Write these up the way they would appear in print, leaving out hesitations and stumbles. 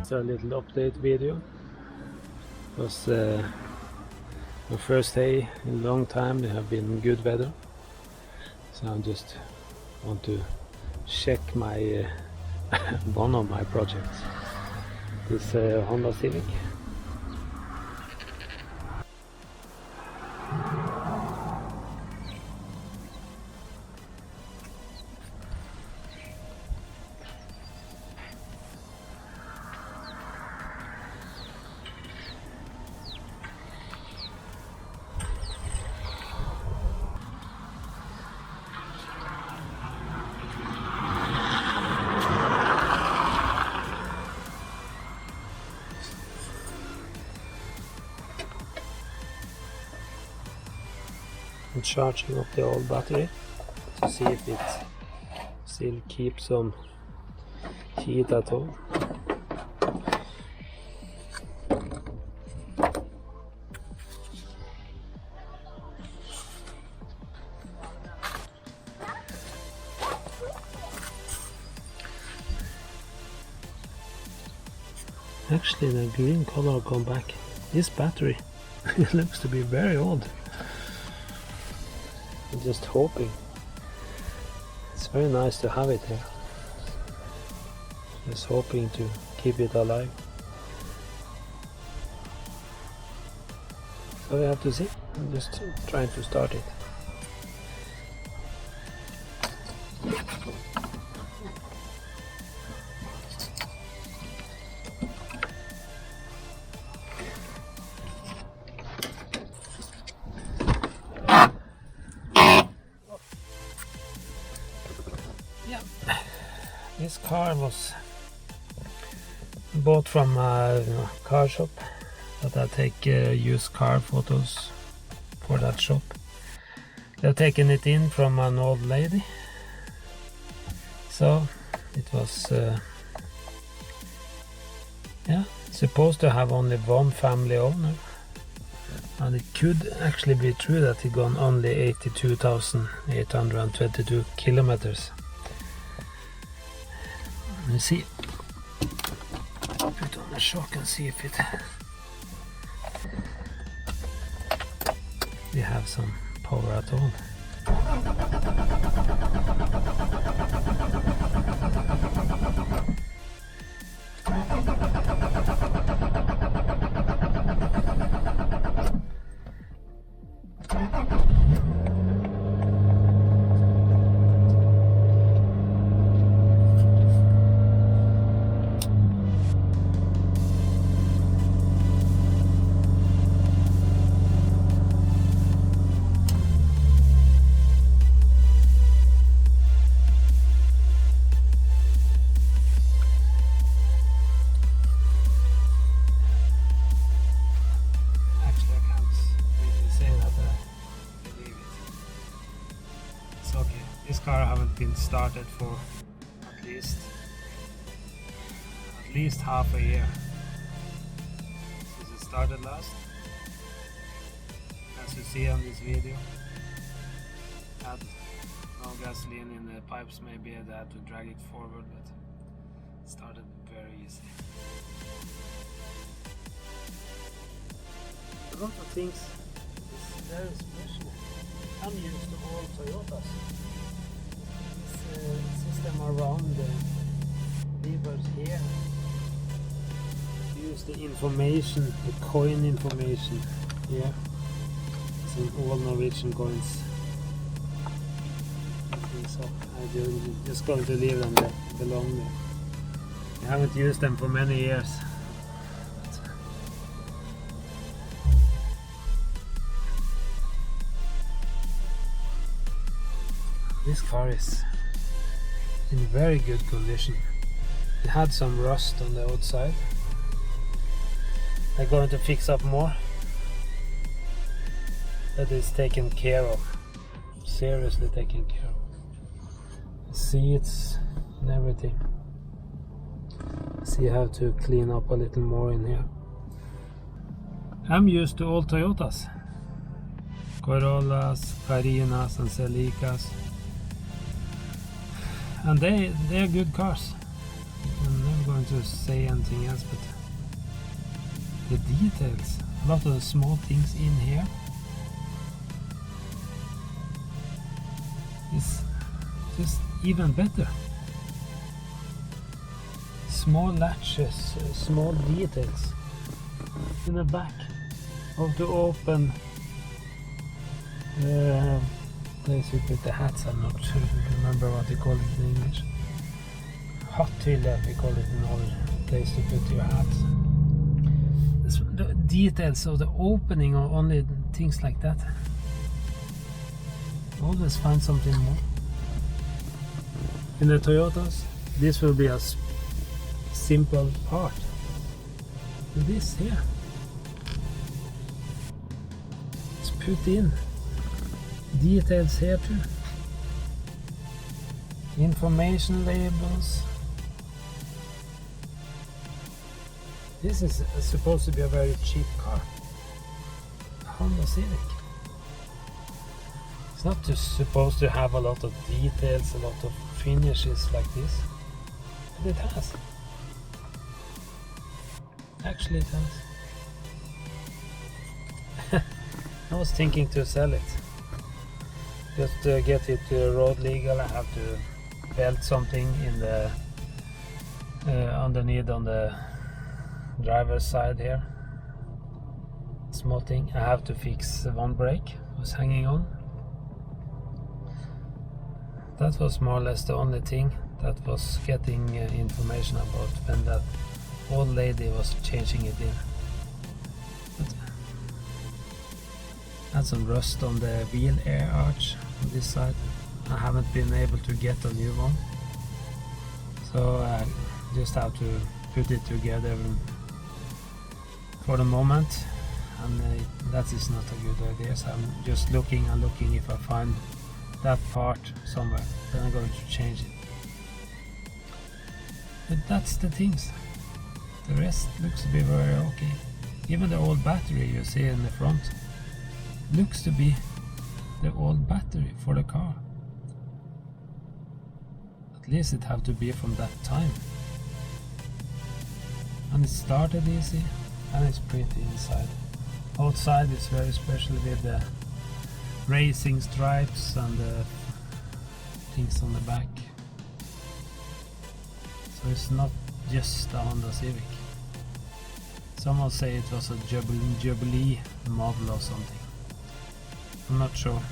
It's a little update video. It was the first day in a long time. It have been good weather, so I just want to check my one of my projects. This Honda Civic. I'm charging up the old battery to see if it still keeps some heat at all. Actually, the green color come back. This battery it looks to be very old. I'm just hoping. It's very nice to have it here. Just hoping to keep it alive. So we have to see. I'm just trying to start it. This car was bought from a car shop, but I take used car photos for that shop. They've taken it in from an old lady, so it was supposed to have only one family owner, and it could actually be true that it gone only 82,822 kilometers. Let me see. Put on the shock and see if it. We have some power at all. This car haven't been started for at least half a year since it started last. As you see on this video, had no gasoline in the pipes. Maybe I had to drag it forward, but it started very easy. A lot of things is very special. I'm used to all Toyotas. System around the levers here. Use the information, the coin information here. It's in all Norwegian coins. So I'm just going to leave them there, belong there. I haven't used them for many years. This car is in very good condition. It had some rust on the outside. I'm going to fix up more. That is taken care of. Seriously taken care of. The seats and everything. See how to clean up a little more in here. I'm used to all Toyotas. Corollas, Carinas and Celicas. And they're good cars. I'm never going to say anything else, but the details, a lot of the small things in here is just even better. Small latches, small details in the back of the open place you put the hats. I'm not sure, remember what they call it in English. Hatthylle, we call it in our place to put your hats. The details of the opening or only things like that. Always find something more. In the Toyotas, this will be a simple part. This here, let's put in details here too. Information labels. This is supposed to be a very cheap car. Honda Civic. It's not just supposed to have a lot of details, a lot of finishes like this, but it has. Actually it has. I was thinking to sell it. Just to get it road legal, I have to belt something in the underneath on the driver's side here. Small thing. I have to fix one brake, was hanging on. That was more or less the only thing that was getting information about when that old lady was changing it in. But had some rust on the wheel air arch on this side. I haven't been able to get a new one, so I just have to put it together for the moment, and that is not a good idea. So I'm just looking and looking if I find that part somewhere, then I'm going to change it. But that's the things. The rest looks to be very okay. Even the old battery you see in the front looks to be the old battery for the car. At least it have to be from that time. And it started easy, and it's pretty inside. Outside is very special with the racing stripes and the things on the back. So it's not just a Honda Civic. Someone say it was a Jubilee model or something. I'm not sure.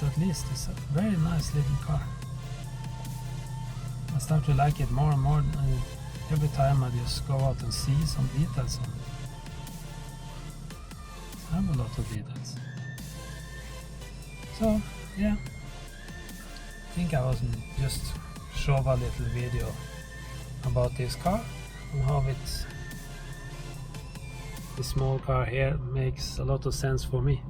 But at least it's a very nice little car. I start to like it more and more every time I just go out and see some details on it. I have a lot of details. So yeah, I think I was just show a little video about this car and how it's the small car here makes a lot of sense for me.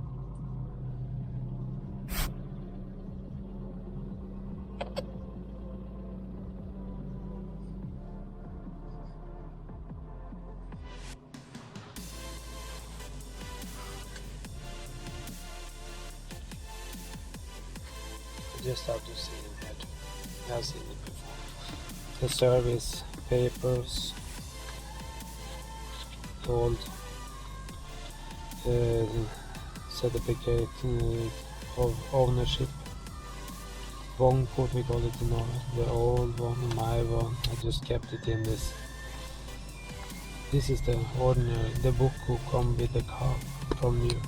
Just have to see in here too. I've seen it before. The service papers, old certificate of ownership, Vårenkort we call it in Norway, the old one, my one. I just kept it in this. This is the ordinary, the book who come with the car from you. You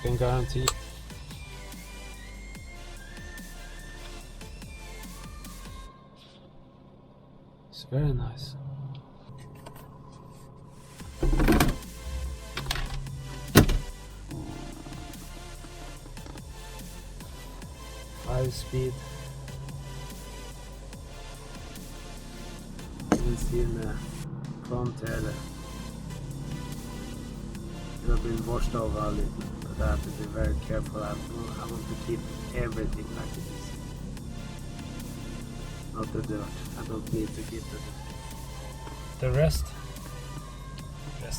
can guarantee. It's very nice. High speed. You can see in the front here that it has been washed over a little, but I have to be very careful. I want to keep everything like it is. Not the dirt. I don't need to keep the dirt. The rest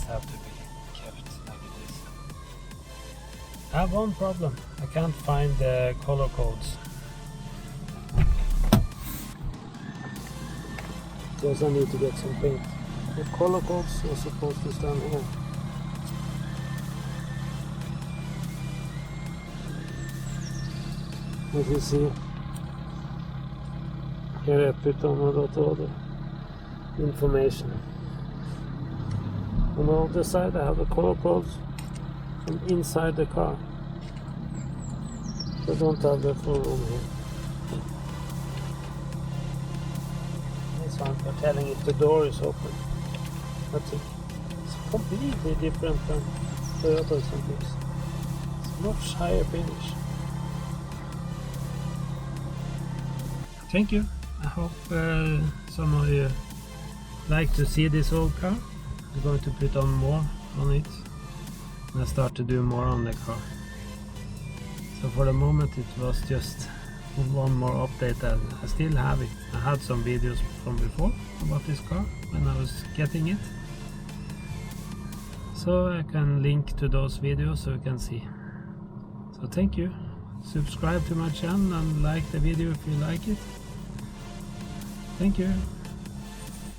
have to be kept like it is. I have one problem. I can't find the color codes. because I need to get some paint. The color codes are supposed to stand here. As you see, here I put on a lot of other information. On the other side I have the color codes from inside the car. I don't have that for room here. This one for telling if the door is open. That's it. It's completely different than Toyota Civics. It's much higher finish. Thank you. I hope some of you like to see this old car. I'm going to put on more on it and I start to do more on the car. So for the moment it was just one more update, and I still have it. I had some videos from before about this car when I was getting it, so I can link to those videos so you can see. So thank you. Subscribe to my channel and like the video if you like it. Thank you.